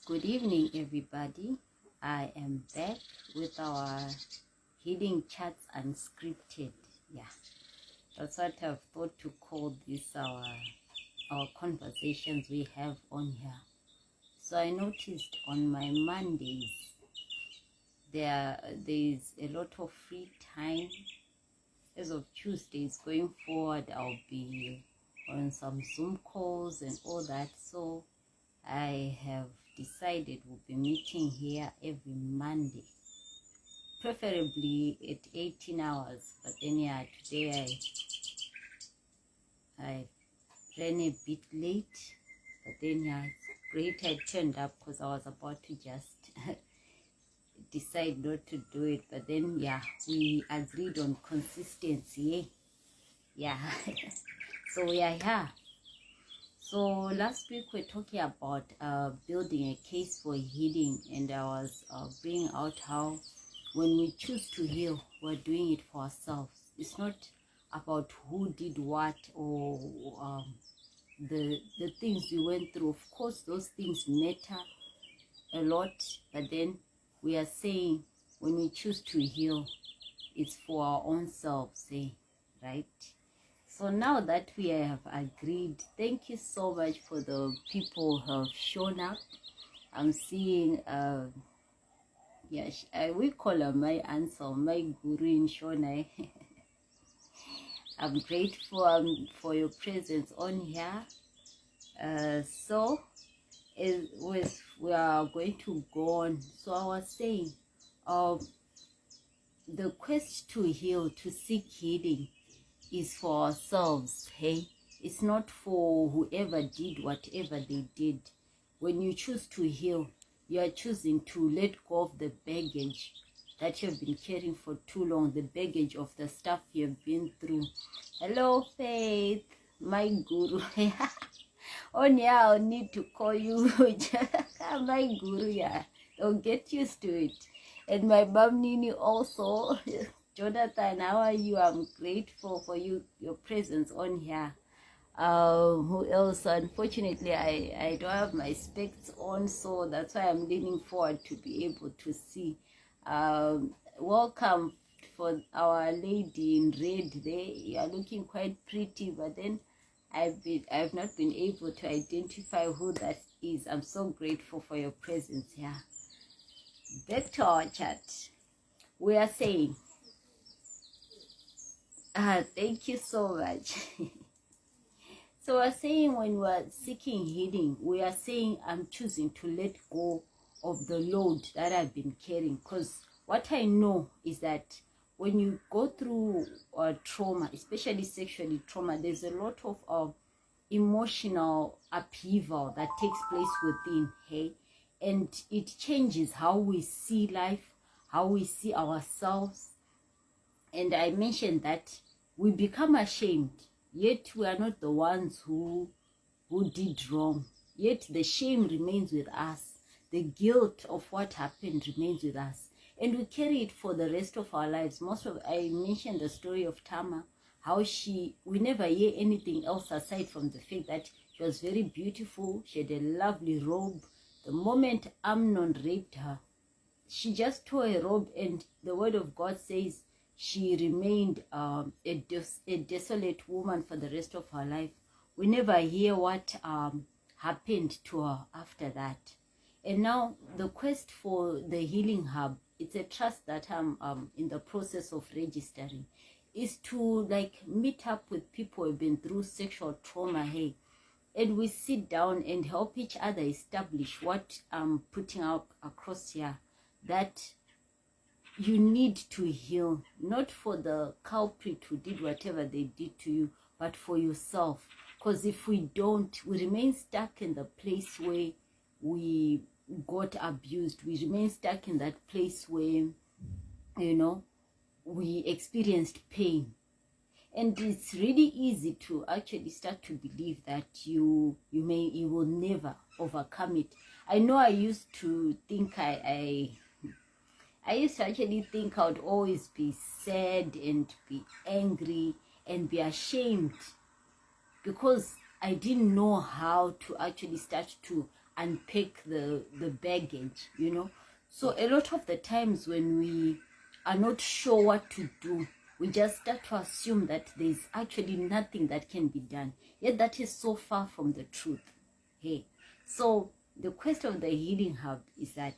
Good evening, everybody. I am back with our healing chats unscripted. Yeah, that's what I've thought to call this our conversations we have on here. So I noticed on my Mondays there's a lot of free time. As of Tuesdays going forward, I'll be on some Zoom calls and all that. So I have decided we'll be meeting here every Monday, preferably at 18 hours. But then yeah, today I ran a bit late, but then yeah, it's great I turned up because I was about to just decide not to do it. But then yeah, we agreed on consistency. Yeah. So we are here. So last week we're talking about building a case for healing, and I was bringing out how when we choose to heal, we're doing it for ourselves. It's not about who did what or the things we went through. Of course, those things matter a lot, but then we are saying when we choose to heal, it's for our own selves, right? So now that we have agreed, thank you so much for the people who have shown up. I'm seeing, we call her my answer, my guru in Shona. I'm grateful for your presence on here. So we are going to go on. So I was saying, the quest to heal, to seek healing, is for ourselves. It's not for whoever did whatever they did. When you choose to heal, you are choosing to let go of the baggage that you've been carrying for too long, the baggage of the stuff you've been through. Hello, Faith, my guru. Oh yeah, I'll need to call you my guru. Yeah, don't get used to it. And my mom Nini also. Jonathan, how are you? I'm grateful for your presence on here. Who else? Unfortunately, I don't have my specs on, so that's why I'm leaning forward to be able to see. Welcome for our lady in red there. You are looking quite pretty, but then I've not been able to identify who that is. I'm so grateful for your presence here. Back to our chat. We are saying, thank you so much. So we're saying when we're seeking healing, we are saying I'm choosing to let go of the load that I've been carrying. Because what I know is that when you go through trauma, especially sexually trauma, there's a lot of emotional upheaval that takes place within, and it changes how we see life, how we see ourselves. And I mentioned that we become ashamed, yet we are not the ones who did wrong. Yet the shame remains with us. The guilt of what happened remains with us. And we carry it for the rest of our lives. I mentioned the story of Tama, how we never hear anything else aside from the fact that she was very beautiful. She had a lovely robe. The moment Amnon raped her, she just tore a robe, and the word of God says she remained a desolate woman for the rest of her life. We never hear what happened to her after that. And now the quest for the healing hub, it's a trust that I'm in the process of registering, is to meet up with people who've been through sexual trauma, and we sit down and help each other establish what I'm putting out across here, that you need to heal, not for the culprit who did whatever they did to you, but for yourself. Because if we don't, we remain stuck in the place where we got abused. We remain stuck in that place where, we experienced pain. And it's really easy to actually start to believe that you will never overcome it. I know I used to think I used to actually think I would always be sad and be angry and be ashamed, because I didn't know how to actually start to unpack the baggage, you know. So a lot of the times when we are not sure what to do, we just start to assume that there's actually nothing that can be done. Yet that is so far from the truth. Hey, so the quest of the Healing Hub is that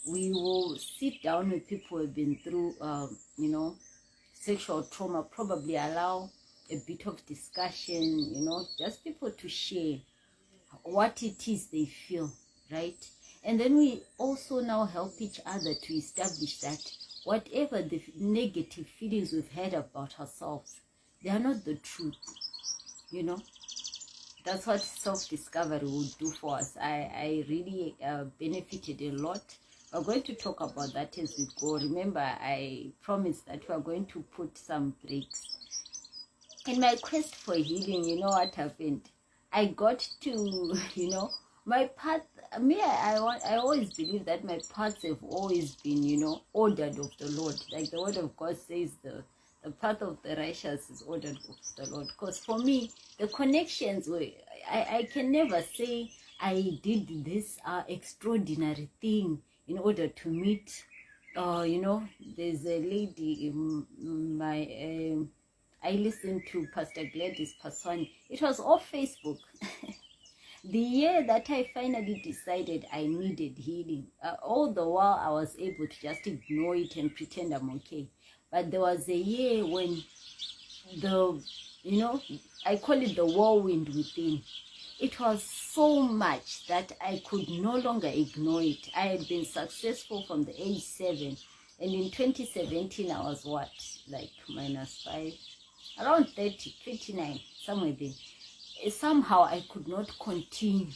we will sit down with people who have been through, you know, sexual trauma, probably allow a bit of discussion, you know, just people to share what it is they feel, right? And then we also now help each other to establish that whatever the negative feelings we've had about ourselves, they are not the truth, you know. That's what self-discovery would do for us. I really benefited a lot. We're going to talk about that as we go. Remember, I promised that we're going to put some breaks. In my quest for healing, you know what happened? I got to, you know, my path, I always believe that my paths have always been, you know, ordered of the Lord. Like the word of God says, the path of the righteous is ordered of the Lord. Because for me, the connections were, I can never say I did this extraordinary thing in order to meet, you know, there's a lady in my, I listened to Pastor Gladys Paswani. It was off Facebook. The year that I finally decided I needed healing, all the while I was able to just ignore it and pretend I'm okay. But there was a year when the, you know, I call it the whirlwind within. It was so much that I could no longer ignore it. I had been successful from the age 7. And in 2017, I was what? Like -5. Around 30, 29, somewhere there. Somehow I could not continue.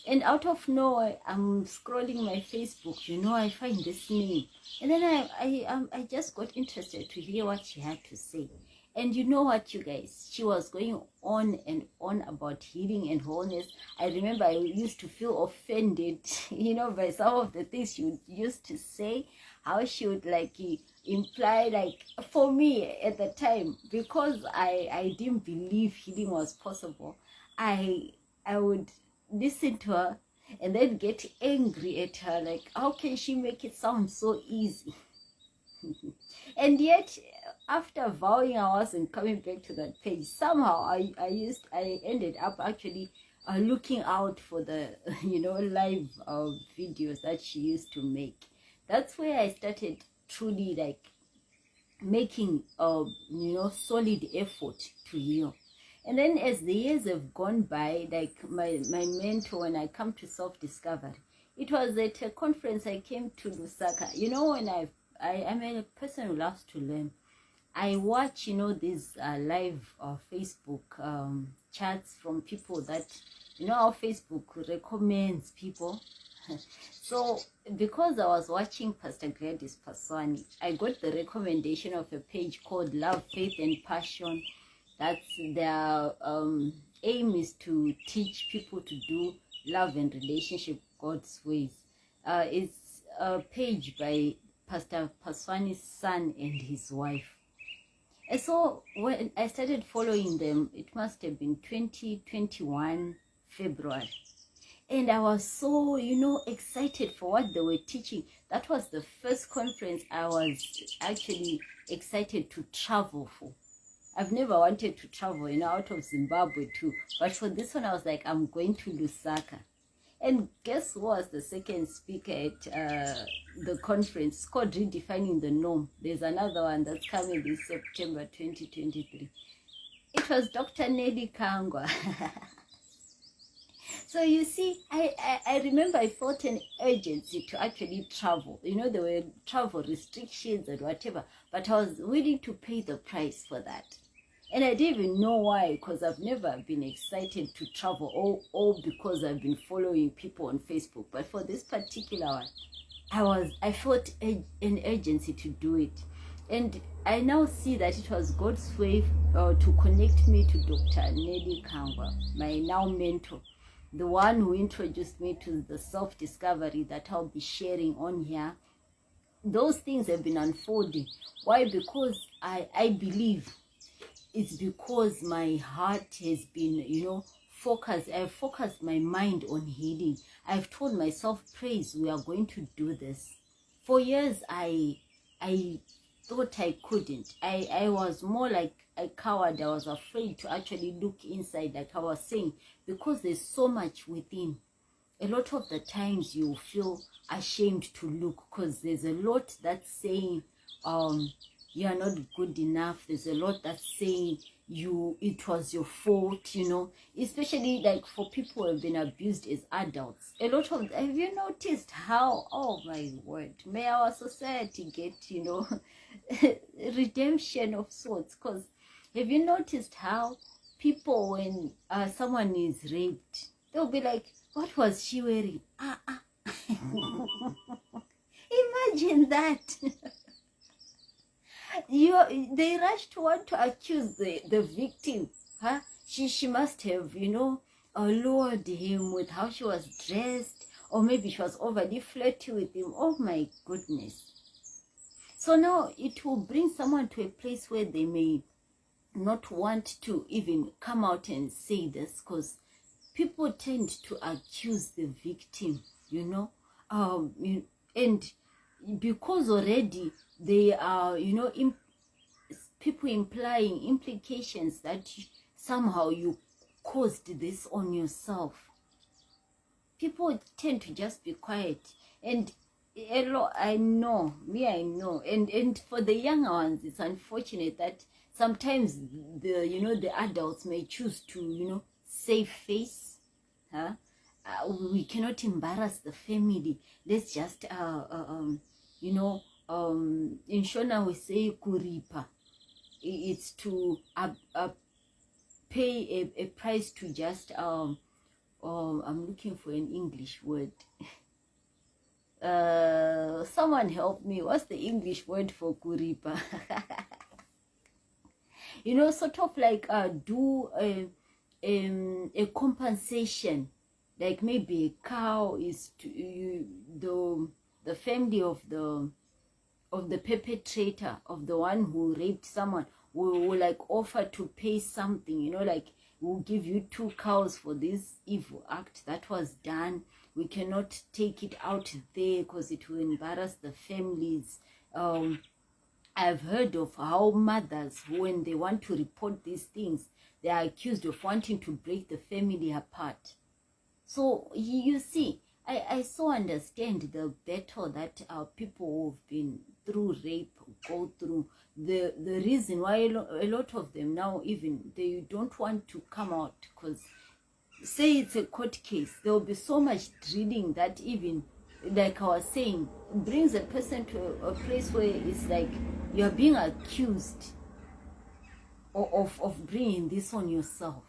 And out of nowhere, I'm scrolling my Facebook, you know, I find this name. And then I just got interested to hear what she had to say. And you know what, you guys? She was going on and on about healing and wholeness. I remember I used to feel offended, you know, by some of the things she used to say. How she would like imply, like, for me at the time, because I didn't believe healing was possible, I would listen to her and then get angry at her, like, how can she make it sound so easy? And yet, after vowing I wasn't coming back to that page, somehow I ended up actually looking out for the, you know, live videos that she used to make. That's where I started truly like making you know, solid effort to heal. And then as the years have gone by, like my mentor, when I come to self-discovery, it was at a conference I came to Lusaka. You know, when I'm a person who loves to learn. I watch, you know, these live Facebook chats from people that, you know, how Facebook recommends people. So because I was watching Pastor Gladys Paswani, I got the recommendation of a page called Love, Faith and Passion. That's their aim is to teach people to do love and relationship God's ways. It's a page by Pastor Paswani's son and his wife. And so when I started following them, it must have been 2021 February. And I was so, you know, excited for what they were teaching. That was the first conference I was actually excited to travel for. I've never wanted to travel, you know, out of Zimbabwe too. But for this one, I was like, I'm going to Lusaka. And guess who was the second speaker at the conference? It's called Redefining the Norm. There's another one that's coming this September 2023. It was Dr. Nelly Kangwa. So you see, I remember I felt an urgency to actually travel. You know, there were travel restrictions and whatever, but I was willing to pay the price for that. And I didn't even know why, because I've never been excited to travel, all because I've been following people on Facebook. But for this particular one, I felt an urgency to do it. And I now see that it was God's way to connect me to Dr. Nelly Kangwa, my now mentor, the one who introduced me to the self-discovery that I'll be sharing on here. Those things have been unfolding. Why? Because I believe it's because my heart has been, you know, focused my mind on healing. I've told myself, praise, we are going to do this. For years, I thought I couldn't. I was more like a coward. I was afraid to actually look inside, like I was saying, because there's so much within. A lot of the times you feel ashamed to look because there's a lot that's saying you are not good enough. There's a lot that's saying it was your fault, you know, especially like for people who have been abused as adults. A lot of, have you noticed how, oh my word, may our society get, you know, redemption of sorts? Because have you noticed how people, when someone is raped, they'll be like, what was she wearing? Imagine that. They rush to want to accuse the victim. Huh? She must have, you know, lured him with how she was dressed, or maybe she was overly flirty with him. Oh my goodness. So now it will bring someone to a place where they may not want to even come out and say this, because people tend to accuse the victim, you know, and because already they are, you know, people implying implications that somehow you caused this on yourself. People tend to just be quiet, and I know, and for the younger ones, it's unfortunate that sometimes the adults may choose to, you know, save face. Huh? We cannot embarrass the family. Let's just you know, in Shona we say kuripa. It's to pay a price to just I'm looking for an English word. Someone help me. What's the English word for kuripa? You know, sort of like do a compensation, like maybe a cow is to the family of the perpetrator, of the one who raped someone, will like offer to pay something, you know, like we'll give you 2 cows for this evil act that was done. We cannot take it out there because it will embarrass the families. I've heard of how mothers, when they want to report these things, they are accused of wanting to break the family apart. So you see, I so understand the battle that people who've been through rape go through. The reason why a lot of them now, even they don't want to come out, because say it's a court case, there will be so much drilling that even, like I was saying, brings a person to a place where it's like you're being accused of bringing this on yourself.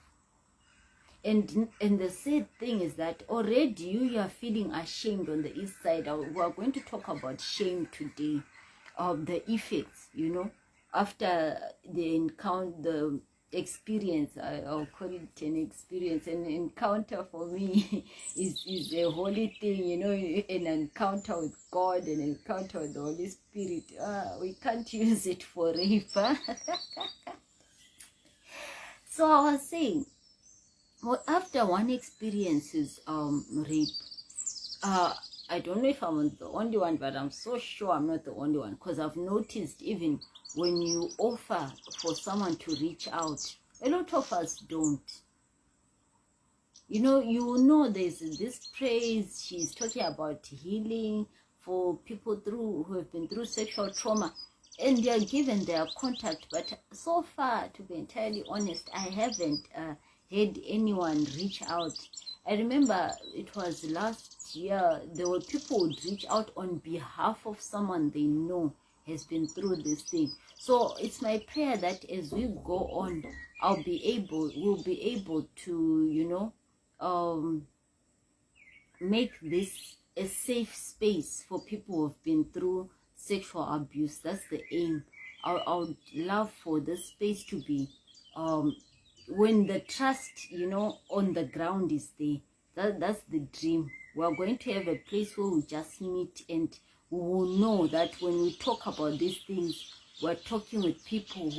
And the sad thing is that already you are feeling ashamed on the inside. We are going to talk about shame today, the effects, you know, after the encounter, the experience. I'll call it an experience. An encounter for me is a holy thing, you know, an encounter with God, an encounter with the Holy Spirit. We can't use it for rape. Huh? So I was saying, well, after one experiences rape, I don't know if I'm the only one, but I'm so sure I'm not the only one, because I've noticed even when you offer for someone to reach out, a lot of us don't. You know, there's this praise. She's talking about healing for people who have been through sexual trauma, and they are given their contact. But so far, to be entirely honest, I haven't had anyone reach out. I remember it was last year, there were people who would reach out on behalf of someone they know has been through this thing. So it's my prayer that as we go on, we'll be able to, you know, make this a safe space for people who have been through sexual abuse. That's the aim. I would love for this space to be, when the trust, you know, on the ground is there. That's the dream. We're going to have a place where we just meet, and we will know that when we talk about these things, we're talking with people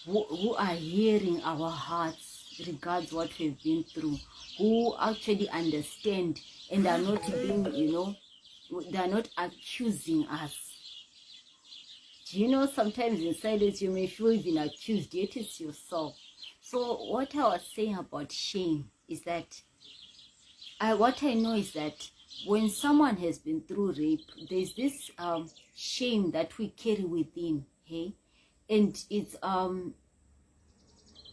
who are hearing our hearts. regards what we've been through, who actually understand and are not being, you know, they're not accusing us. Do you know, sometimes in silence you may feel even accused, yet it's yourself. So what I was saying about shame is that, what I know is that when someone has been through rape, there's this shame that we carry within, hey? And it's,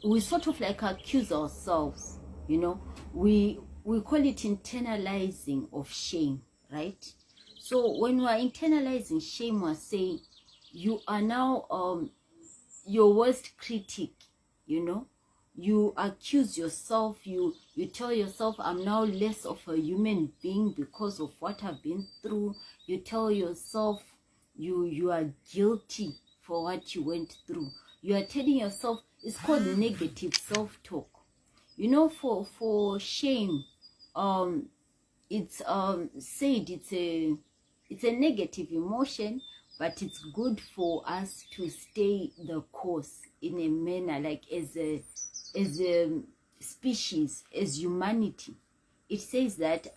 we sort of like accuse ourselves, you know? We call it internalizing of shame, right? So when we're internalizing shame, we're saying, you are now your worst critic, you know. You accuse yourself, you tell yourself, I'm now less of a human being because of what I've been through. You tell yourself you are guilty for what you went through. You are telling yourself, it's called negative self-talk. You know, for shame, it's said it's a negative emotion, but it's good for us to stay the course in a manner, like as a species, as humanity. It says that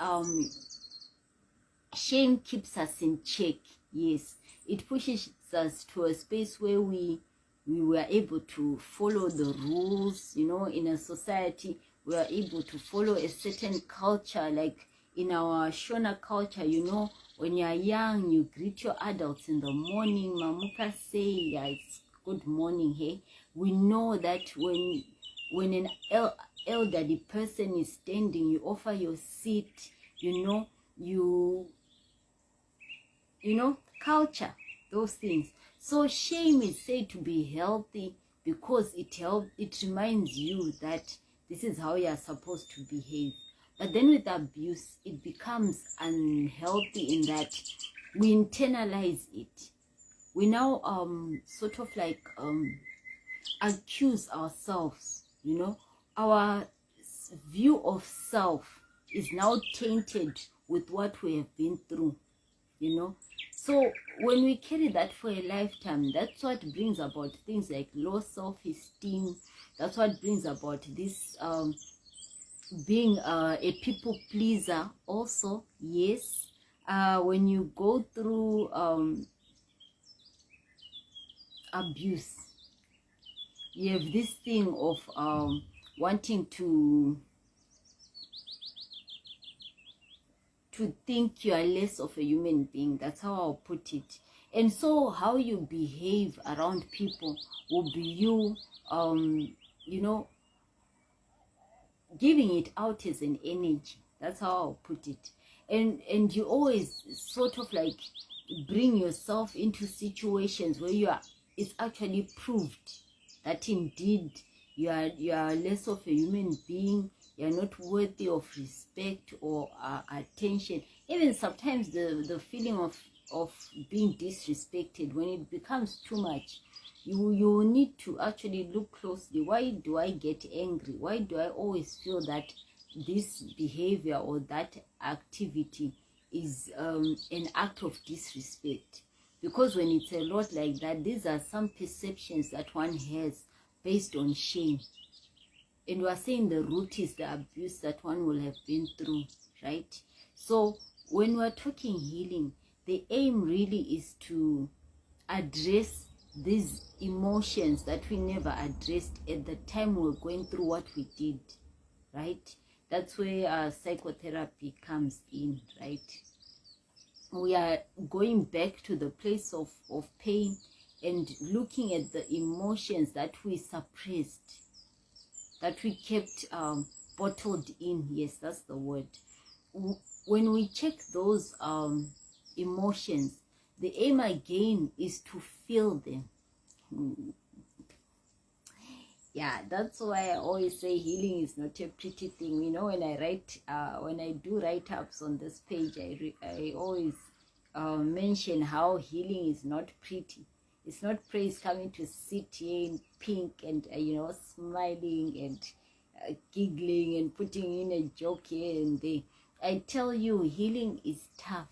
shame keeps us in check. Yes, it pushes us to a space where we were able to follow the rules, you know, in a society. We are able to follow a certain culture, like in our Shona culture, you know, when you're young, you greet your adults in the morning. Mamuka say, yeah, it's good morning, hey. We know that when an elderly person is standing, you offer your seat, you know, you know, culture, those things. So shame is said to be healthy because it reminds you that this is how you are supposed to behave. But then with abuse, it becomes unhealthy in that we internalize it. We now sort of like accuse ourselves, you know. Our view of self is now tainted with what we have been through, you know. So when we carry that for a lifetime, that's what brings about things like low self-esteem. That's what brings about this being a people pleaser also. Yes, when you go through abuse, you have this thing of wanting to think you are less of a human being. That's how I'll put it. And so how you behave around people will be you, you know, giving it out as an energy. That's how I'll put it. And you always sort of like bring yourself into situations where it's actually proved that indeed you are less of a human being. You're not worthy of respect or attention. Even sometimes the feeling of being disrespected, when it becomes too much, you need to actually look closely. Why do I get angry? Why do I always feel that this behavior or that activity is an act of disrespect? Because when it's a lot like that, these are some perceptions that one has based on shame. And we're saying the root is the abuse that one will have been through, right? So when we're talking healing, the aim really is to address these emotions that we never addressed at the time we were going through what we did, right? That's where psychotherapy comes in, right? We are going back to the place of pain and looking at the emotions that we suppressed, that we kept bottled in. Yes, that's the word. When we check those emotions, the aim again is to feel them. Yeah, that's why I always say healing is not a pretty thing. You know, when I write, when I do write-ups on this page, I always mention how healing is not pretty. It's not praise coming to sit here in pink and, you know, smiling and giggling and putting in a joke here and there. I tell you, healing is tough.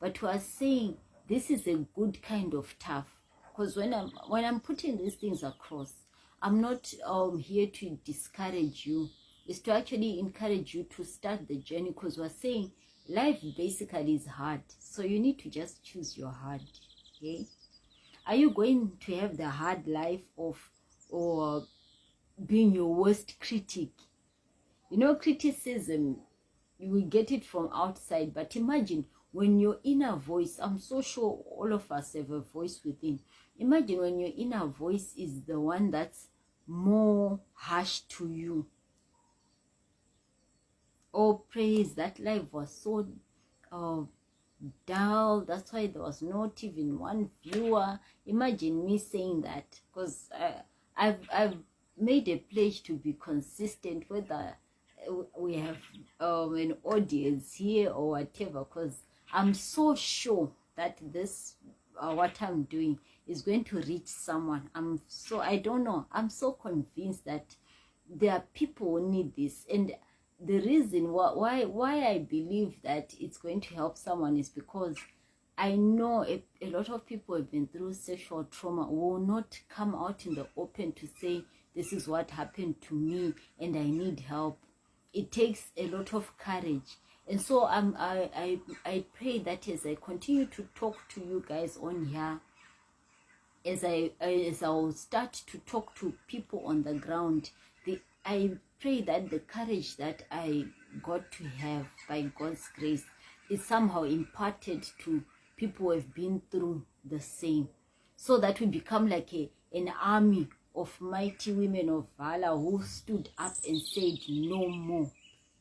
But we are saying this is a good kind of tough. Because when I'm putting these things across, I'm not here to discourage you. It's to actually encourage you to start the journey, because we're saying life basically is hard. So you need to just choose your hard. Okay? Are you going to have the hard life of, or being your worst critic? You know, criticism, you will get it from outside, but imagine when your inner voice, I'm so sure all of us have a voice within. Imagine when your inner voice is the one that's more harsh to you. Oh, praise, that life was so dull, that's why there was not even one viewer. Imagine me saying that, because I've made a pledge to be consistent, whether we have an audience here or whatever, because I'm so sure that this what I'm doing is going to reach someone. I don't know, I'm so convinced that there are people who need this. And the reason why I believe that it's going to help someone is because I know a lot of people have been through sexual trauma, will not come out in the open to say, this is what happened to me and I need help. It takes a lot of courage. And so I pray that as I continue to talk to you guys on here, as I'll start to talk to people on the ground, I pray that the courage that I got to have by God's grace is somehow imparted to people who have been through the same, so that we become like an army of mighty women of valor who stood up and said no more.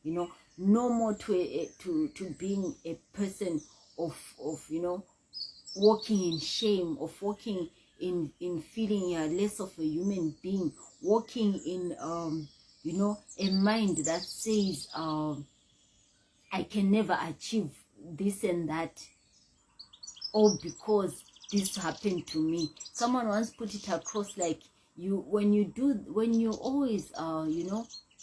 You know, no more to being a person of walking in shame, of walking in feeling you're less of a human being, walking in a mind that says I can never achieve this and that, all because this happened to me. Someone once put it across like, when you always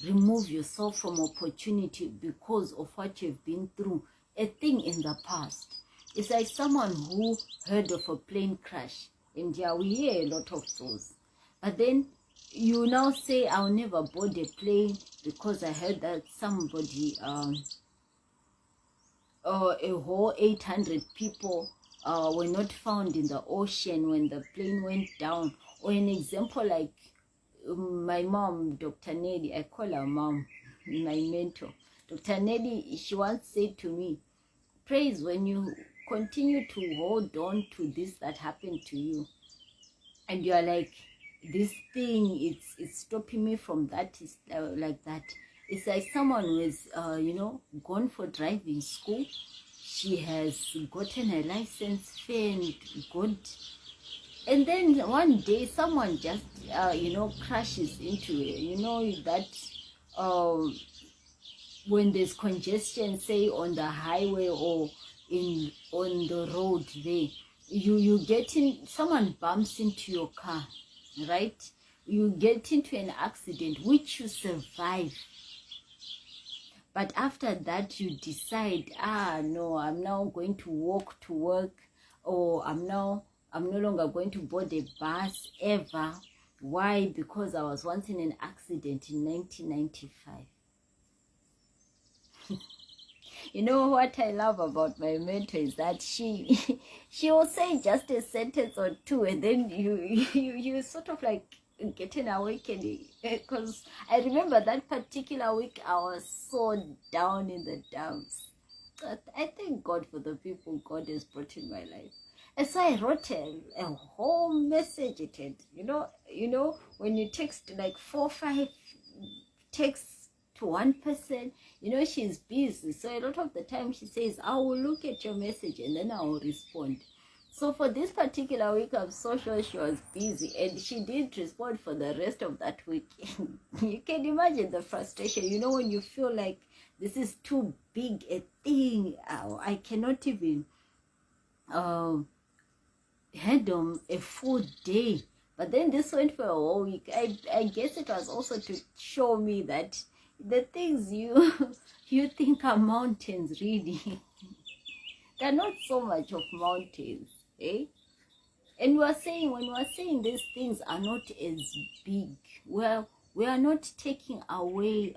remove yourself from opportunity because of what you've been through, a thing in the past. It's like someone who heard of a plane crash, and yeah, we hear a lot of those, but then you now say, I'll never board a plane because I heard that somebody a whole 800 people were not found in the ocean when the plane went down. Or an example like my mom, Dr. Nelly, I call her mom, my mentor. Dr. Nelly, she once said to me, praise, when you continue to hold on to this that happened to you, and you are like, this thing, it's stopping me from that, is like that. It's like someone who is gone for driving school. She has gotten a license, fair and good, and then one day someone just crashes into it. That when there's congestion, say on the highway or on the road there, you get in, someone bumps into your car, right? You get into an accident which you survive, but after that you decide, no, I'm now going to walk to work, or I'm no longer going to board a bus ever. Why? Because I was once in an accident in 1995. You know what I love about my mentor is that she will say just a sentence or two, and then you sort of like get an awakening. Because I remember that particular week I was so down in the dumps. But I thank God for the people God has brought in my life. And so I wrote a whole message. It had, when you text like 4 or 5 texts to one person, she's busy. So a lot of the time she says, I will look at your message and then I will respond. So for this particular week, I'm so sure she was busy, and she didn't respond for the rest of that week. You can imagine the frustration, when you feel like this is too big a thing. I cannot even handle a full day. But then this went for a whole week. I guess it was also to show me that the things you think are mountains, really, they're not so much of mountains, eh? And we are saying, when we are saying these things are not as big, well, we are not taking away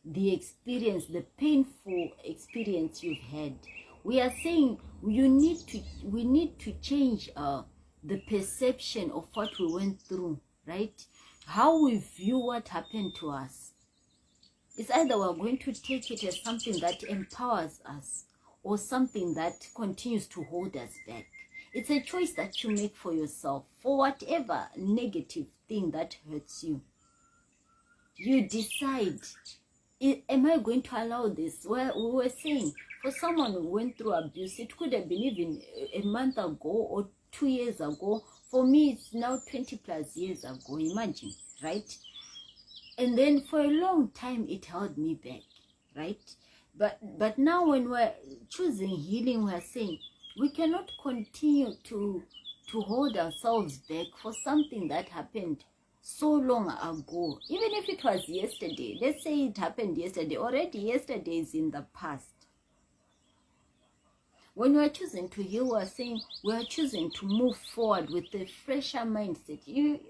the experience, the painful experience you've had. We are saying we need to change the perception of what we went through, right? How we view what happened to us. It's either we're going to take it as something that empowers us or something that continues to hold us back. It's a choice that you make for yourself. For whatever negative thing that hurts you, you decide, am I going to allow this? Well, we were saying, for someone who went through abuse, it could have been even a month ago or 2 years ago. For me, it's now 20 plus years ago, imagine, right? And then for a long time, it held me back, right? But now when we're choosing healing, we're saying we cannot continue to hold ourselves back for something that happened so long ago. Even if it was yesterday, let's say it happened yesterday, already yesterday is in the past. When we are choosing to heal, we are saying we are choosing to move forward with a fresher mindset. You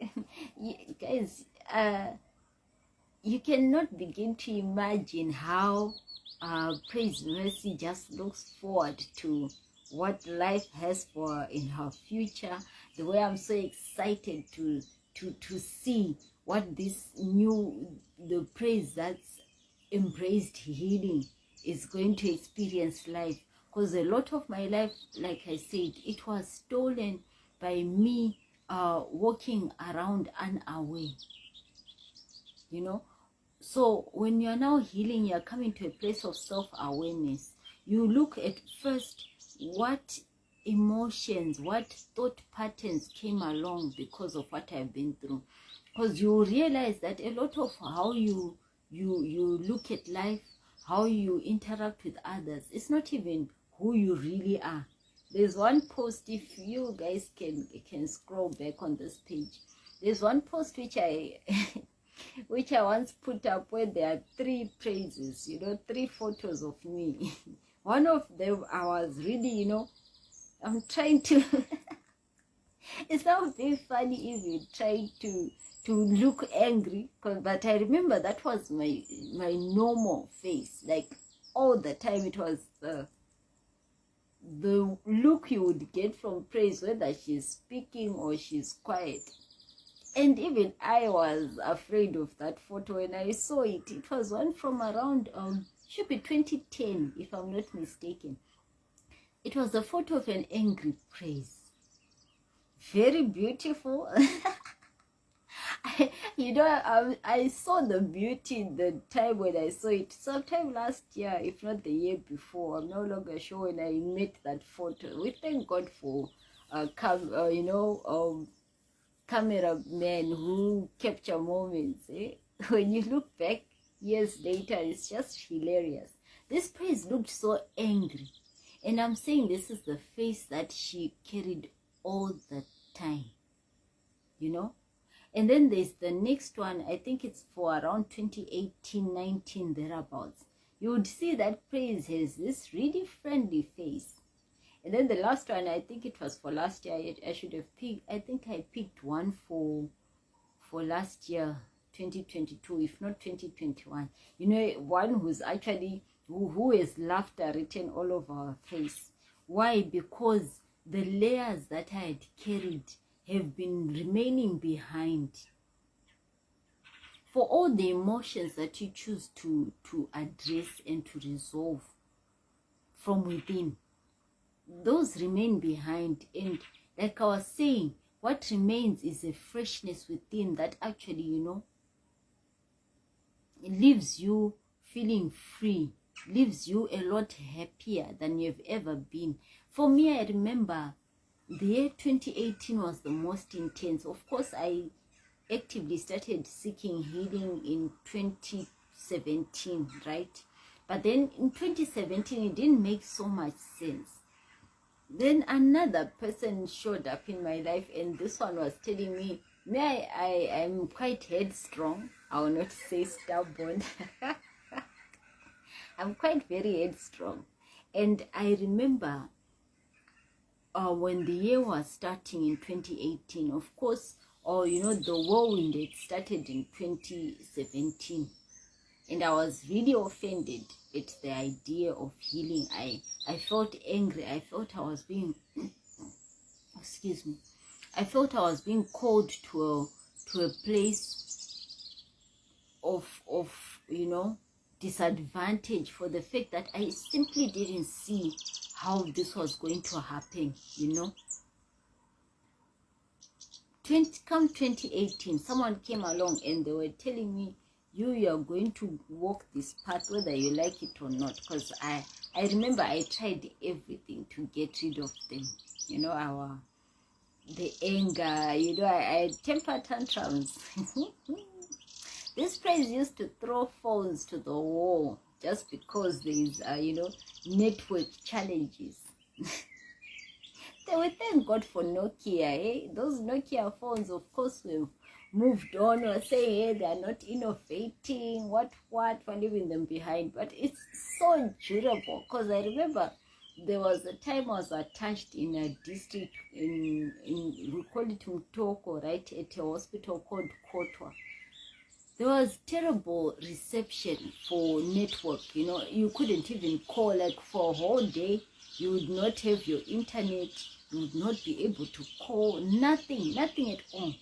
guys, you cannot begin to imagine how Praise Mercy just looks forward to what life has for in her future. The way I'm so excited to see what this the Praise that's embraced healing is going to experience life. Because a lot of my life, like I said, it was stolen by me walking around unaware, you know. So when you're now healing, you're coming to a place of self-awareness. You look at first what emotions, what thought patterns came along because of what I've been through. Because you realize that a lot of how you look at life, how you interact with others, it's not even who you really are. There's one post, if you guys can scroll back on this page, there's one post which I which I once put up, where there are 3 praises, 3 photos of me. One of them, I was really, I'm trying to it's not very funny even trying to look angry, but I remember that was my normal face. Like all the time, it was the look you would get from Praise, whether she's speaking or she's quiet. And even I was afraid of that photo when I saw it. It was one from around should be 2010, if I'm not mistaken. It was a photo of an angry Praise. Very beautiful. I saw the beauty the time when I saw it. Sometime last year, if not the year before. I'm no longer sure when I met that photo. We thank God for cameramen who capture moments. When you look back years later, it's just hilarious. This Praise looked so angry, and I'm saying this is the face that she carried all the time, And then there's the next one. I think it's for around 2018-19 thereabouts. You would see that Praise has this really friendly face. And then the last one, I think it was for last year. I should have picked, I think I picked one for last year, 2022, if not 2021. One who's actually, who has laughter written all over our face. Why? Because the layers that I had carried have been remaining behind. For all the emotions that you choose to address and to resolve from within, those remain behind. And like I was saying, what remains is a freshness within that actually, it leaves you feeling free, leaves you a lot happier than you've ever been. For me, I remember the year 2018 was the most intense. Of course, I actively started seeking healing in 2017, right? But then in 2017, it didn't make so much sense. Then another person showed up in my life, and this one was telling me, I'm quite headstrong. I will not say stubborn. I'm quite very headstrong. And I remember when the year was starting in 2018, of course, or the whirlwind had started in 2017, and I was really offended at the idea of healing. I felt angry. I felt I was being excuse me, I felt I was being called to a place of disadvantage, for the fact that I simply didn't see how this was going to happen. Come 2018, someone came along and they were telling me, you are going to walk this path whether you like it or not. Because I remember I tried everything to get rid of them, the anger, I temper tantrums. This place used to throw phones to the wall just because there is network challenges. They would thank God for Nokia. Those Nokia phones, of course, we've moved on. We're saying, hey, they are not innovating, what, we're leaving them behind. But it's so durable, because I remember there was a time I was attached in a district, we call it Mutoko, right, at a hospital called Kotwa. There was terrible reception for network. You couldn't even call, like, for a whole day. You would not have your internet. You would not be able to call. Nothing at all.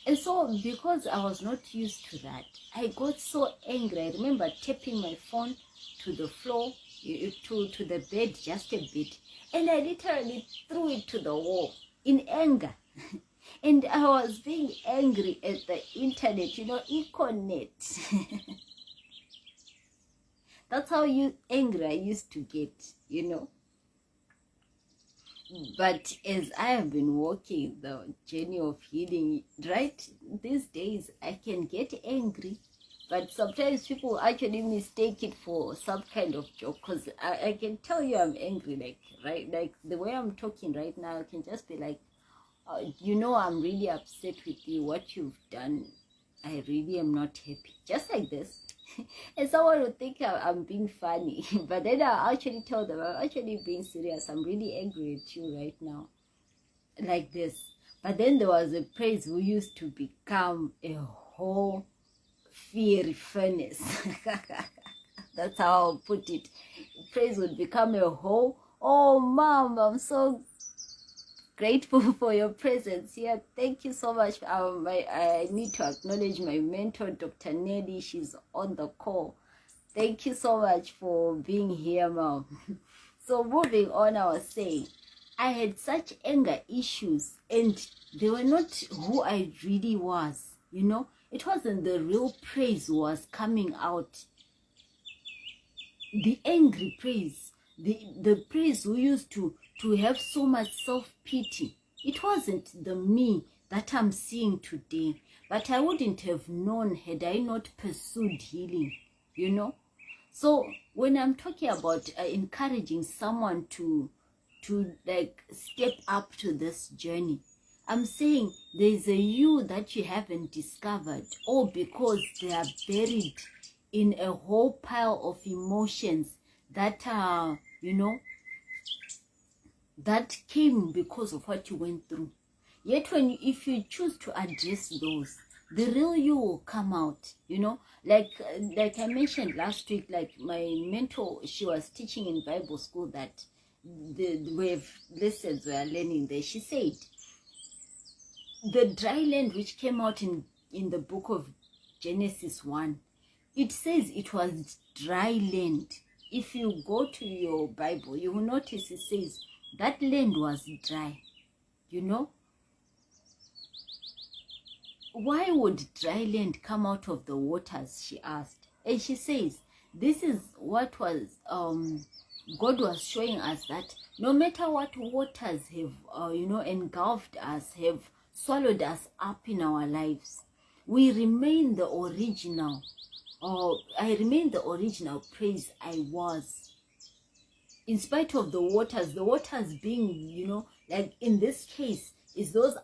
And so, because I was not used to that, I got so angry. I remember tapping my phone to the floor, to the bed just a bit. And I literally threw it to the wall in anger. And I was being angry at the internet, Econet. That's how angry I used to get, But as I have been walking the journey of healing, right, these days I can get angry, but sometimes people actually mistake it for some kind of joke, because I can tell you I'm angry, like the way I'm talking right now, I can just be like, I'm really upset with you, what you've done. I really am not happy. Just like this. And someone would think I'm being funny. But then I'll actually tell them, I'm actually being serious. I'm really angry at you right now. Like this. But then there was a praise who used to become a whole fiery furnace. That's how I'll put it. Praise would become a whole, oh, Mom, I'm so grateful for your presence here. Thank you so much. I need to acknowledge my mentor, Dr. Nelly. She's on the call. Thank you so much for being here, Mom. So moving on, I was saying, I had such anger issues, and they were not who I really was. It wasn't the real praise was coming out. The angry praise, the praise who used to have so much self-pity. It wasn't the me that I'm seeing today, but I wouldn't have known had I not pursued healing, So when I'm talking about encouraging someone to like step up to this journey, I'm saying there's a you that you haven't discovered, or because they are buried in a whole pile of emotions that are, that came because of what you went through. Yet if you choose to address those, the real you will come out, like I mentioned last week, like my mentor, she was teaching in Bible school that the way of lessons we are learning there, she said, the dry land which came out in the book of Genesis 1, it says it was dry land. If you go to your Bible, you will notice it says that land was dry. Why would dry land come out of the waters, she asked. And she says, this is what was, God was showing us, that no matter what waters have, engulfed us, have swallowed us up in our lives, we remain the original, I remain the original praise I was. In spite of the waters being, like in this case, is those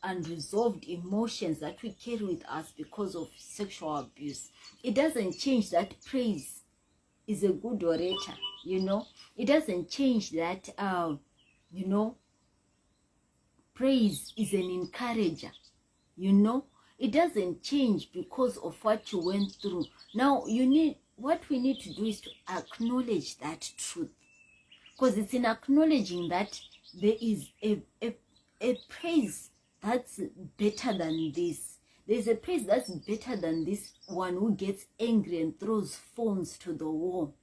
unresolved emotions that we carry with us because of sexual abuse. It doesn't change that praise is a good orator, It doesn't change that, praise is an encourager, you know. It doesn't change because of what you went through. Now, what we need to do is to acknowledge that truth. Because it's in acknowledging that there is a praise that's better than this. There's a praise that's better than this one who gets angry and throws phones to the wall.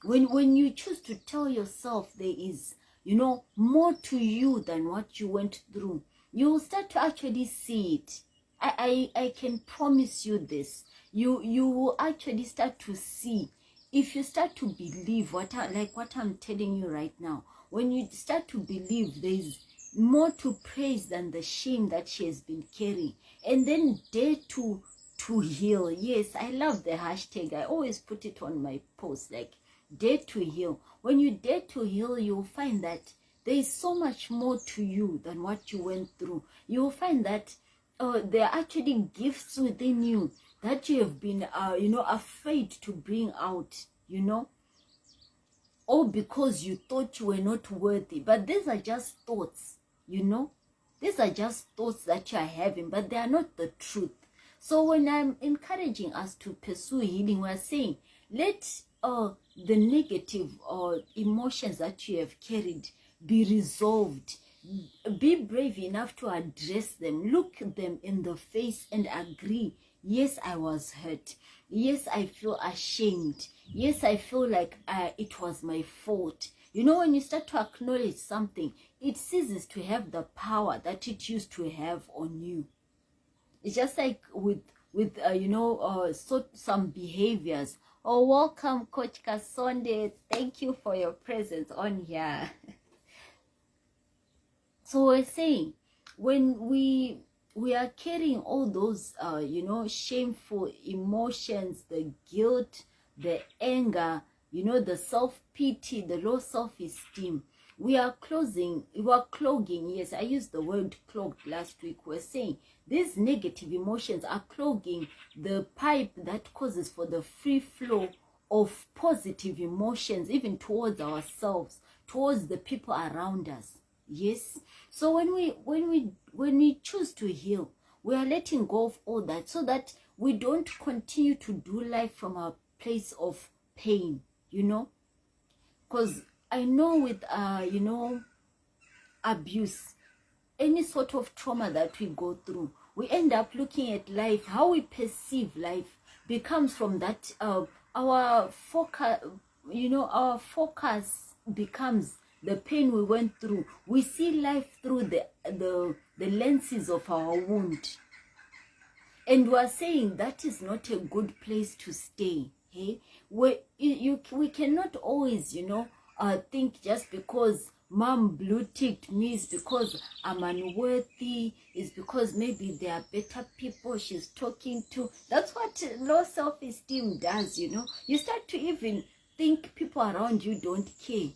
When you choose to tell yourself there is, you know, more to you than what you went through, you will start to actually see it. I can promise you this. You will actually start to see. If you start to believe what I'm telling you right now, when you start to believe there is more to praise than the shame that she has been carrying, and then dare to heal. Yes, I love the hashtag. I always put it on my post, like dare to heal. When you dare to heal, you'll find that there is so much more to you than what you went through. You'll find that there are actually gifts within you that you have been, you know, afraid to bring out, you know, or because you thought you were not worthy. But these are just thoughts, you know. These are just thoughts that you are having, but they are not the truth. So when I'm encouraging us to pursue healing, we're saying, let the negative emotions that you have carried be resolved. Be brave enough to address them. Look them in the face and agree. Yes, I was hurt. Yes, I feel ashamed. Yes, I feel like it was my fault. You know, when you start to acknowledge something, it ceases to have the power that it used to have on you. It's just like with you know, some behaviors. Oh, welcome, Coach Kasonde. Thank you for your presence on here. So we're saying, when we are carrying all those, you know, shameful emotions, the guilt, the anger, you know, the self-pity, the low self-esteem, we are clogging, yes, I used the word clogged last week. We're saying these negative emotions are clogging the pipe that causes for the free flow of positive emotions, even towards ourselves, towards the people around us. Yes. So when we choose to heal, we are letting go of all that, so that we don't continue to do life from a place of pain, you know. Because I know with you know, abuse, any sort of trauma that we go through, we end up looking at life, how we perceive life becomes from that. Our focus, you know, our focus becomes the pain we went through. We see life through the lenses of our wound, and we are saying that is not a good place to stay. Hey, we cannot always, you know, think just because mom blue ticked me is because I'm unworthy, is because maybe there are better people she's talking to. That's what low self-esteem does, you know. You start to even think people around you don't care.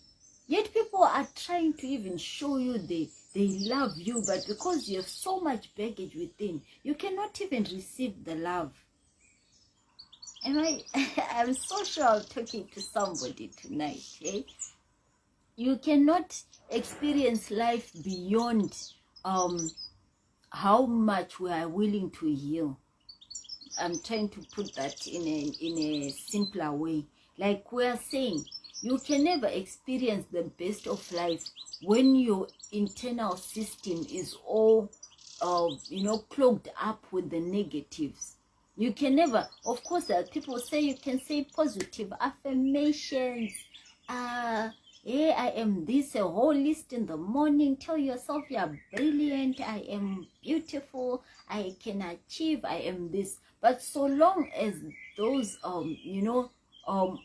Yet people are trying to even show you they love you, but because you have so much baggage within, you cannot even receive the love. I'm so sure I'm talking to somebody tonight, eh? You cannot experience life beyond how much we are willing to heal. I'm trying to put that in a simpler way. Like we are saying, you can never experience the best of life when your internal system is all, you know, clogged up with the negatives. You can never, of course, people say you can say positive affirmations. Hey, I am this, a whole list in the morning. Tell yourself you're brilliant. I am beautiful. I can achieve. I am this. But so long as those, you know,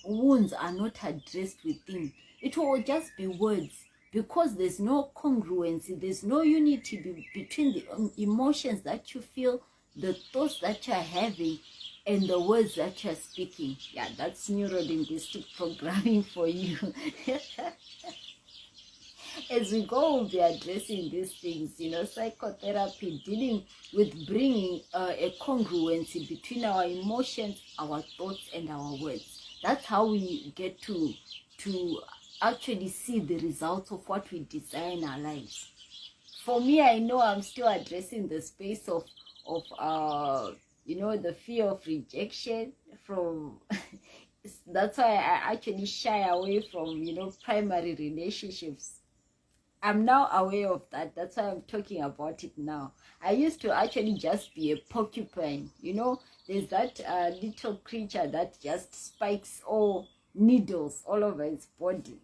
wounds are not addressed within, it will just be words, because there's no congruency, there's no unity between the emotions that you feel, the thoughts that you're having, and the words that you're speaking. Yeah, that's neuro-linguistic programming for you. As we go, we'll be addressing these things, you know, psychotherapy, dealing with bringing a congruency between our emotions, our thoughts, and our words. That's how we get to actually see the results of what we desire in our lives. for me, I know I'm still addressing the space of the fear of rejection from that's why I actually shy away from primary relationships. I'm now aware of that. That's why I'm talking about it now. I used to actually just be a porcupine. There's that little creature that just spikes all needles all over its body.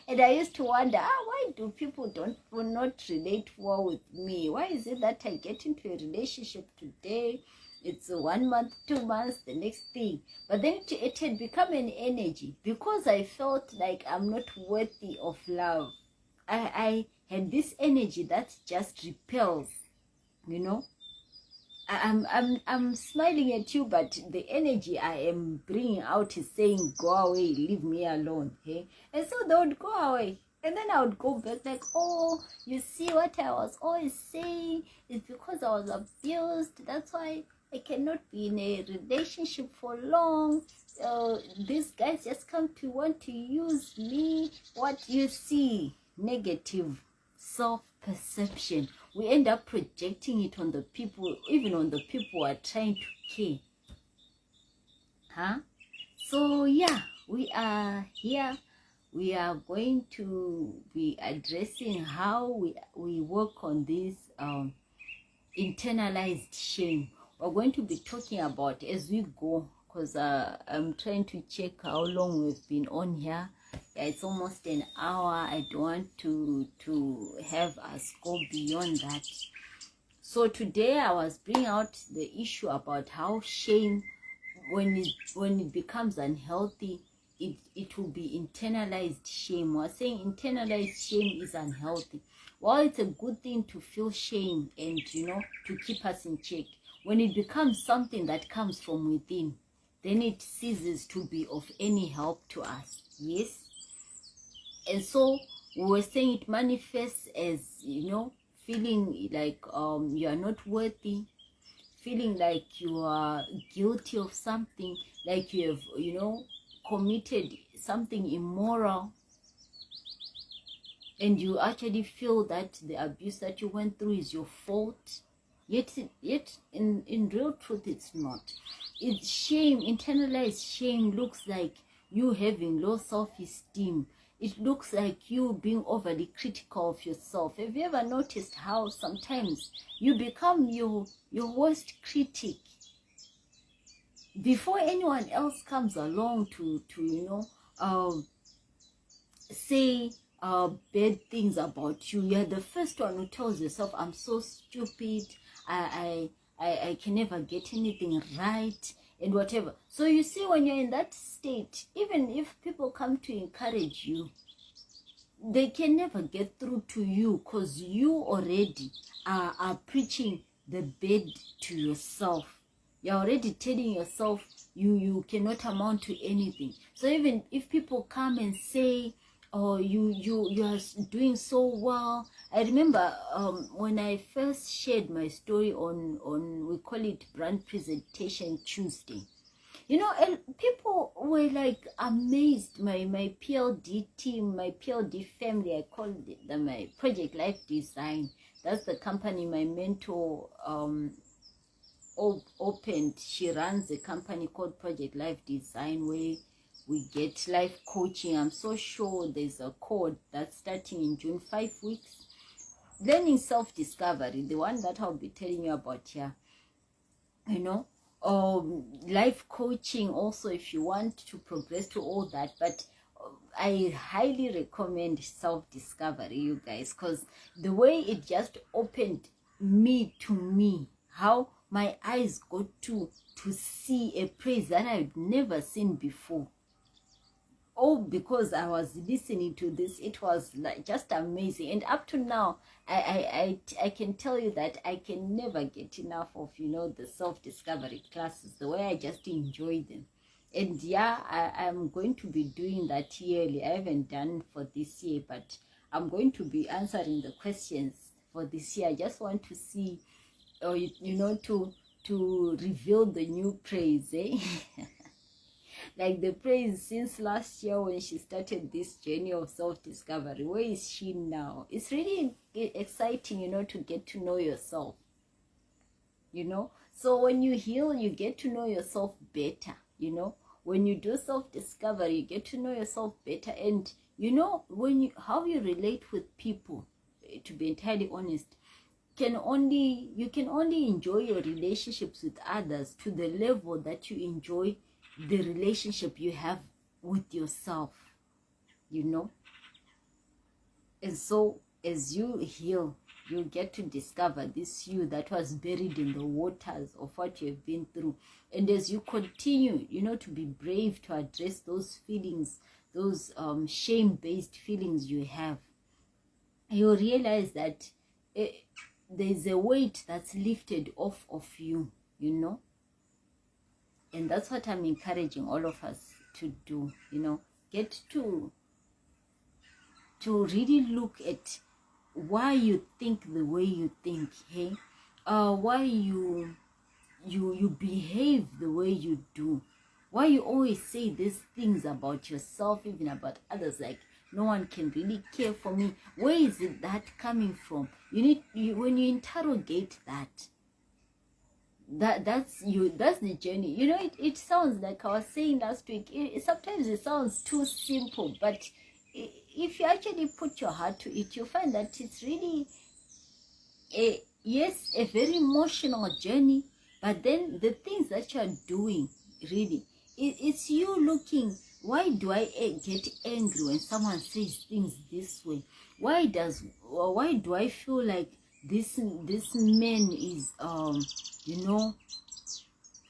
And I used to wonder, why do people will not relate well with me? Why is it that I get into a relationship today? It's 1 month, 2 months, the next thing. But then it had become an energy because I felt like I'm not worthy of love. I had this energy that just repels, I'm smiling at you, but the energy I am bringing out is saying, go away, leave me alone. Okay? And so they would go away. And then I would go back like, oh, you see what I was always saying? It's because I was abused. That's why I cannot be in a relationship for long. These guys just come to want to use me. What you see, negative self-perception. We end up projecting it on the people, even on the people who are trying to care. So yeah, we are here. We are going to be addressing how we work on this internalized shame. We're going to be talking about as we go, because I'm trying to check how long we've been on here. Yeah, it's almost an hour. I don't want to have us go beyond that. So today I was bringing out the issue about how shame, when it becomes unhealthy, it will be internalized shame. We're saying internalized shame is unhealthy. While it's a good thing to feel shame and to keep us in check, when it becomes something that comes from within, then it ceases to be of any help to us. Yes. And so we were saying it manifests as feeling like you are not worthy, feeling like you are guilty of something, like you have committed something immoral, and you actually feel that the abuse that you went through is your fault. Yet in real truth, it's not. It's shame. Internalized shame looks like you having low self-esteem. It looks like you being overly critical of yourself. Have you ever noticed how sometimes you become your worst critic before anyone else comes along to say bad things about you? You're the first one who tells yourself, I'm so stupid, I can never get anything right, and whatever. So you see, when you're in that state, even if people come to encourage you, they can never get through to you, because you already are preaching the bad to yourself. You're already telling yourself you cannot amount to anything. So even if people come and say, oh, you are doing so well. I remember when I first shared my story on we call it Brand Presentation Tuesday. And people were like amazed. My PLD team, my PLD family, I called them my Project Life Design. That's the company my mentor opened. She runs a company called Project Life Design, where we get life coaching. I'm so sure there's a code that's starting in June, 5 weeks. Learning self-discovery, the one that I'll be telling you about here. Life coaching also, if you want to progress to all that. But I highly recommend self-discovery, you guys, because the way it just opened me, how my eyes got to see a praise that I've never seen before. Oh, because I was listening to this, it was like just amazing. And up to now, I can tell you that I can never get enough of the self-discovery classes, the way I just enjoy them. And yeah, I'm going to be doing that yearly. I haven't done for this year, but I'm going to be answering the questions for this year. I just want to see, or to reveal the new praise, Like the praise since last year when she started this journey of self-discovery. Where is she now? It's really exciting, you know, to get to know yourself, you know. So when you heal, you get to know yourself better, you know. When you do self-discovery, you get to know yourself better. And you know, when you how you relate with people, to be entirely honest, you can only enjoy your relationships with others to the level that you enjoy the relationship you have with yourself, you know. And so as you heal, you get to discover this you that was buried in the waters of what you have been through. And as you continue, you know, to be brave to address those feelings, those shame-based feelings you have, you realize that there's a weight that's lifted off of you, you know. And that's what I'm encouraging all of us to do, you know. Get to really look at why you think the way you think, hey, why you behave the way you do, why you always say these things about yourself, even about others, like no one can really care for me. Where is it that coming from? When you interrogate that's the journey, you know. It sounds like I was saying last week, sometimes it sounds too simple, but if you actually put your heart to it, you find that it's really a very emotional journey. But then the things that you're doing, really, it's you looking, why do I get angry when someone says things this way? Why do I feel like this man is you know,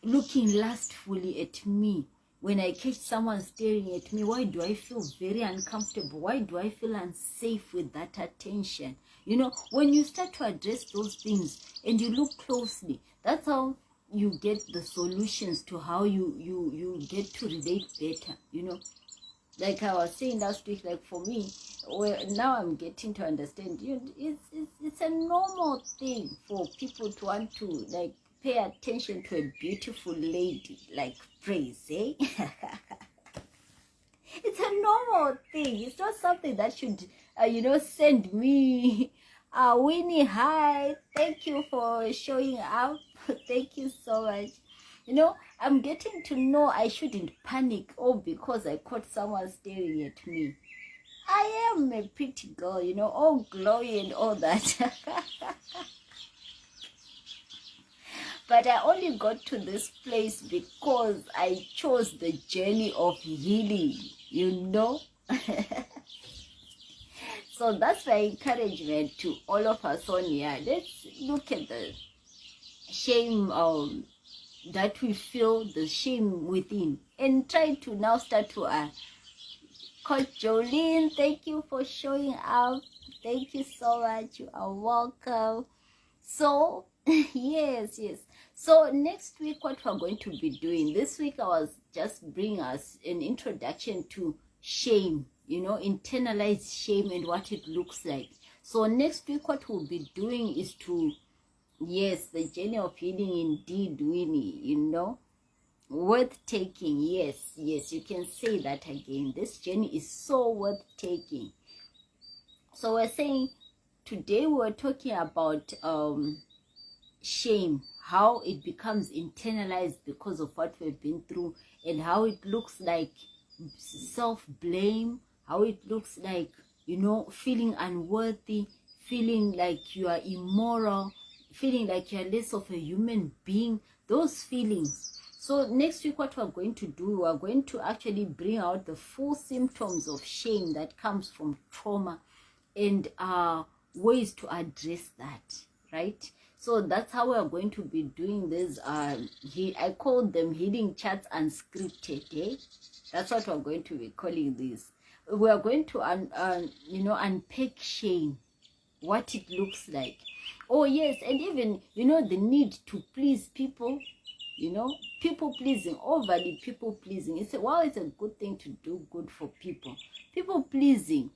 looking lustfully at me? When I catch someone staring at me, why do I feel very uncomfortable? Why do I feel unsafe with that attention? You know, when you start to address those things and you look closely, that's how you get the solutions to how you get to relate better, you know. Like I was saying last week, like for me, well, now I'm getting to understand, you know, it's a normal thing for people to want to, like, pay attention to a beautiful lady like Praise, eh? It's a normal thing. It's not something that should, you know, send me Winnie, hi, thank you for showing up. Thank you so much. You know, I'm getting to know I shouldn't panic, because I caught someone staring at me. I am a pretty girl, you know, all glowy and all that. But I only got to this place because I chose the journey of healing, you know. So that's my encouragement to all of us on here. Let's look at the shame that we feel, the shame within, and try to now start to Coach Jolene, thank you for showing up. Thank you so much. You are welcome. So yes. So next week, what we're going to be doing, this week I was just bringing us an introduction to shame, you know, internalized shame and what it looks like. So next week, what we'll be doing is to, yes, the journey of healing indeed, Winnie, you know, worth taking. Yes, you can say that again. This journey is so worth taking. So we're saying today we're talking about shame, how it becomes internalized because of what we've been through, and how it looks like self-blame, how it looks like, you know, feeling unworthy, feeling like you are immoral, feeling like you're less of a human being, those feelings. So next week, what we're going to do, we're going to actually bring out the full symptoms of shame that comes from trauma, and ways to address that, right? So that's how we're going to be doing this. I call them healing chats unscripted, eh? That's what we're going to be calling this. We are going to you know, unpack shame, what it looks like. Oh yes, and even, you know, the need to please people, you know, people pleasing, overly people pleasing. It's a good thing to do good for people. People pleasing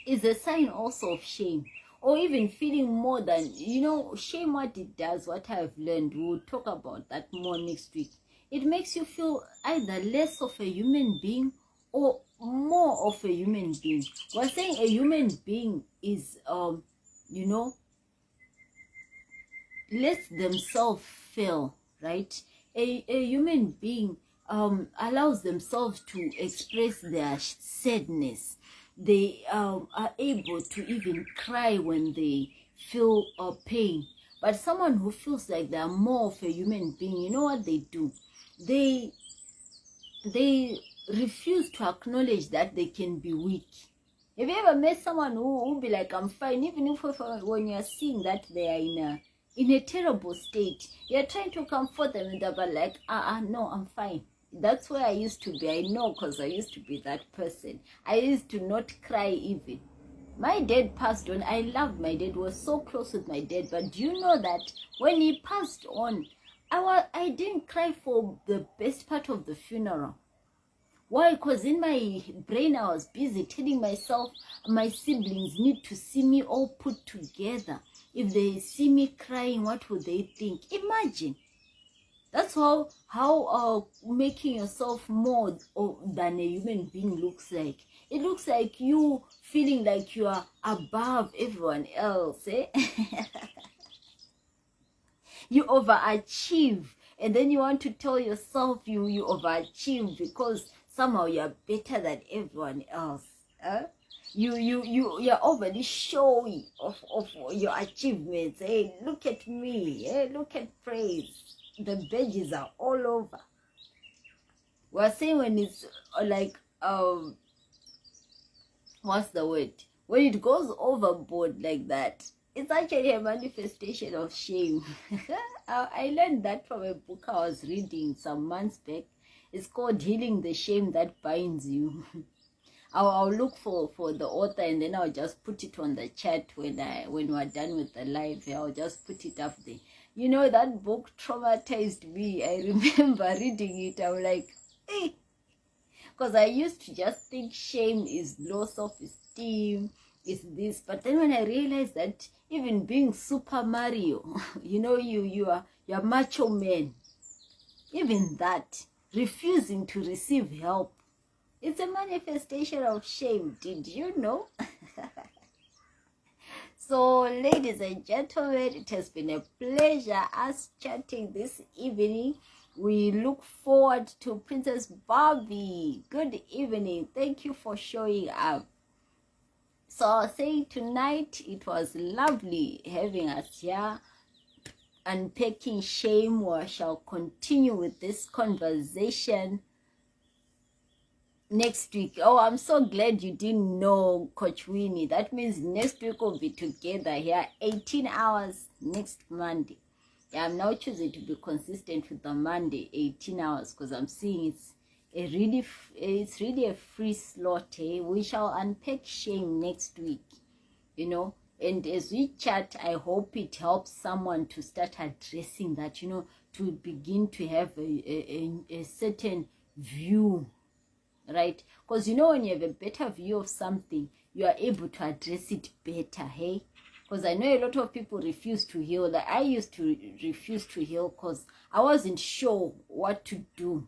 is a sign also of shame, or even feeling more than, you know, shame, what it does, what I've learned. We'll talk about that more next week. it makes you feel either less of a human being or more of a human being. We're saying a human being is, you know, let themselves feel, right? A human being allows themselves to express their sadness. They are able to even cry when they feel pain. But someone who feels like they are more of a human being, you know what they do? They refuse to acknowledge that they can be weak. Have you ever met someone who be like, I'm fine, even if when you're seeing that they are in a terrible state, you're trying to comfort them and they're like, no, I'm fine. That's where I used to be. I know, because I used to be that person. I used to not cry even. My dad passed on. I loved my dad, was so close with my dad. But do you know that when he passed on, I didn't cry for the best part of the funeral. Why? Because in my brain I was busy telling myself my siblings need to see me all put together. If they see me crying, what would they think? Imagine. That's how making yourself more than a human being looks like. It looks like you feeling like you are above everyone else. Eh? You overachieve, and then you want to tell yourself you overachieve because somehow you're better than everyone else. Huh? You're overly showy of your achievements. Hey, look at me. Hey, look at praise. The badges are all over. We're saying when it's like what's the word? When it goes overboard like that, it's actually a manifestation of shame. I learned that from a book I was reading some months back. It's called Healing the Shame That Binds You. I'll look for the author, and then I'll just put it on the chat when we're done with the live. I'll just put it up there. You know, that book traumatized me. I remember reading it. I'm like, hey. Because I used to just think shame is low self-esteem, is this. But then when I realized that even being Super Mario, you know, you're macho man, even that, refusing to receive help, it's a manifestation of shame. Did you know? So, ladies and gentlemen, it has been a pleasure us chatting this evening. We look forward to Princess Barbie. Good evening. Thank you for showing up. So I'll say tonight it was lovely having us here, unpacking shame. We shall continue with this conversation next week. Oh, I'm so glad you didn't know, Coach Winnie. That means next week we'll be together here, 18 hours next Monday. Yeah, I'm now choosing to be consistent with the Monday 18 hours because I'm seeing it's really a free slot. Eh? We shall unpack shame next week, you know. And as we chat, I hope it helps someone to start addressing that, you know, to begin to have a certain view, right? Because, you know, when you have a better view of something, you are able to address it better, hey? Because I know a lot of people refuse to heal. Like I used to refuse to heal because I wasn't sure what to do.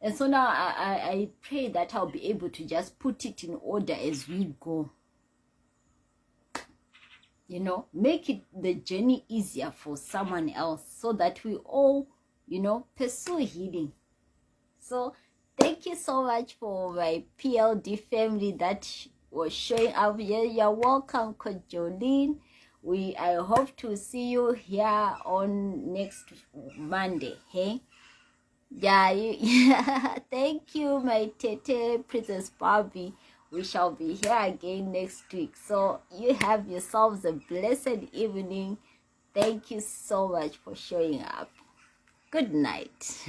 And so now I pray that I'll be able to just put it in order as we go. You know, make it the journey easier for someone else so that we all, you know, pursue healing. So thank you so much for my PLD family that was showing up here. You're welcome, Coach Jolene. I hope to see you here on next Monday. Hey, yeah. Thank you, my Tete Princess Barbie. We shall be here again next week. So you have yourselves a blessed evening. Thank you so much for showing up. Good night.